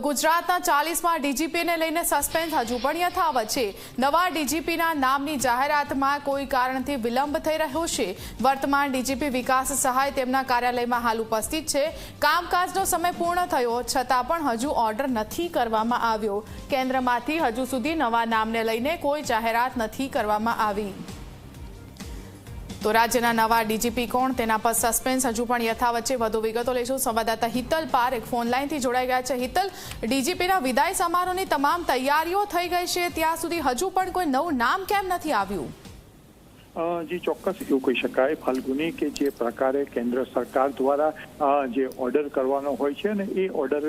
ગુજરાતના 40માં ડીજીપીને લઈને સસ્પેન્સ હજુ પણ યથાવત છે। નવા ડીજીપીના નામની જાહેરાતમાં કોઈ કારણથી વિલંબ થઈ રહ્યો છે। વર્તમાન ડીજીપી વિકાસ સહાય તેમના કાર્યાલયમાં હાલ ઉપસ્થિત છે। કામકાજનો સમય પૂર્ણ થયો છતાં પણ હજુ ઓર્ડર નથી કરવામાં આવ્યો। કેન્દ્રમાંથી હજુ સુધી નવા નામને લઈને કોઈ જાહેરાત નથી કરવામાં આવી। तो राज्यना नवा डीजीपी कोण तेना पर सस्पेन्स हजू पण यथावत छे। વધુ વિગતો લઈશું સંવાદદાતા હિતલ પારેખ ફોન લાઈનથી જોડાઈ ગયા છે। હિતલ, ડીજીપીના વિદાય સમારોહની તમામ તૈયારીઓ થઈ ગઈ છે, ત્યાં સુધી હજુ પણ કોઈ નવું નામ કેમ નથી આવ્યું? जी ચોક્કસ એવું કહી શકાય ફાલ્ગુની કે જે પ્રકારે કેન્દ્ર સરકાર દ્વારા જે ઓર્ડર કરવાનો હોય છે ને એ ઓર્ડર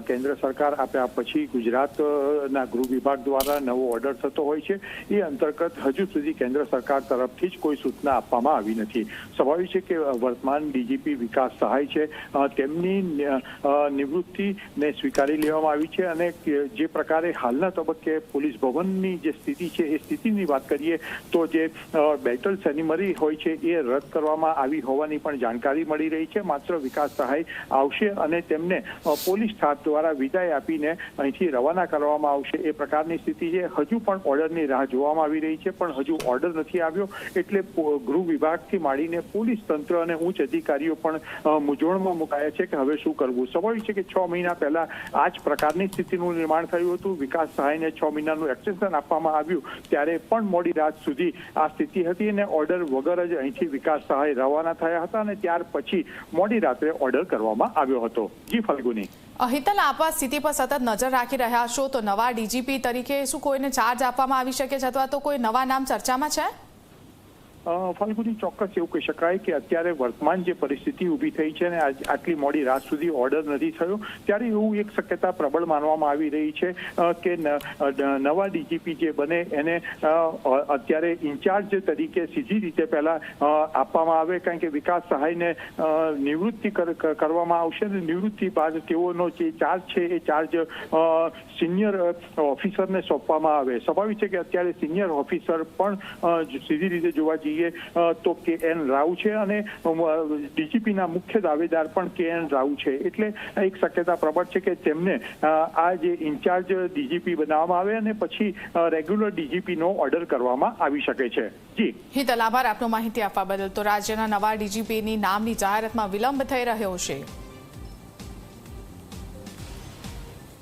કેન્દ્ર સરકાર આપ્યા પછી ગુજરાતના ગૃહ વિભાગ દ્વારા નવો ઓર્ડર થતો હોય છે। એ અંતર્ગત હજુ સુધી કેન્દ્ર સરકાર તરફથી જ કોઈ સૂચના આપવામાં આવી નથી। સ્વાભાવિક છે કે વર્તમાન ડીજીપી વિકાસ સહાય છે તેમની નિવૃત્તિને સ્વીકારી લેવામાં આવી છે અને જે પ્રકારે હાલના તબક્કે પોલીસ ભવનની જે સ્થિતિ છે એ સ્થિતિની વાત કરીએ તો જે બેટલ સેરેમની હોય છે એ રદ કરવામાં આવી હોવાની પણ જાણકારી મળી રહી છે। માત્ર વિકાસ સહાય આવશે અને તેમને પોલીસ સ્ટાફ દ્વારા વિદાય આપીને અહીંથી રવાના કરવામાં આવશે એ પ્રકારની સ્થિતિ છે। હજુ પણ ઓર્ડરની રાહ જોવામાં આવી રહી છે પણ હજુ ઓર્ડર નથી આવ્યો એટલે ગૃહ વિભાગથી માંડીને પોલીસ તંત્ર અને ઉચ્ચ અધિકારીઓ પણ મૂંઝવણમાં મુકાયા છે કે હવે શું કરવું। સ્વાભાવિક છે કે 6 મહિના પહેલા આ જ પ્રકારની સ્થિતિનું નિર્માણ થયું હતું। વિકાસ સહાયને 6 મહિનાનું એક્સટેન્શન આપવામાં આવ્યું ત્યારે પણ મોડી રાત સુધી આ સ્થિતિ હતી અને ઓર્ડર વગર જ અહીંથી વિકાસ સહાય રવાના થયા હતા અને ત્યાર પછી મોડી રાત્રે ઓર્ડર કરવામાં આવ્યો હતો। જી ફાલ્ગુની। હિતલ, આપ આ સ્થિતિ પર સતત નજર રાખી રહ્યા છો તો નવા ડીજીપી તરીકે શું કોઈને ચાર્જ આપવામાં આવી શકે છે અથવા તો કોઈ નવા નામ ચર્ચામાં છે? ફાલ્ગુની ચોક્કસ એવું કહી શકાય કે અત્યારે વર્તમાન જે પરિસ્થિતિ ઊભી થઈ છે ને આટલી મોડી રાત સુધી ઓર્ડર નથી થયો ત્યારે એવું એક શક્યતા પ્રબળ માનવામાં આવી રહી છે કે નવા ડીજીપી જે બને એને અત્યારે ઇન્ચાર્જ તરીકે સીધી રીતે પહેલા આપવામાં આવે કારણ કે વિકાસ સહાયને નિવૃત્તિ કરવામાં આવશે અને નિવૃત્તિ બાદ તેઓનો જે ચાર્જ છે એ ચાર્જ સિનિયર ઓફિસરને સોંપવામાં આવે। સ્વાભાવિક છે કે અત્યારે સિનિયર ઓફિસર પણ સીધી રીતે જોવા જઈએ તો કે.એન. રાવ છે અને ડીજીપીના મુખ્ય દાવેદાર પણ કે.એન. રાવ છે એટલે એક શક્યતા પ્રબળ છે કે તેમને આ જે ઇન્ચાર્જ ડીજીપી બનાવવામાં આવે અને પછી રેગ્યુલર ડીજીપીનો ઓર્ડર કરવામાં આવી શકે છે। જી હિતલ, આભાર આપનો માહિતી આપવા બદલ। તો રાજ્યના નવા ડીજીપીની નામની જાહેરાતમાં વિલંબ થઈ રહ્યો છે।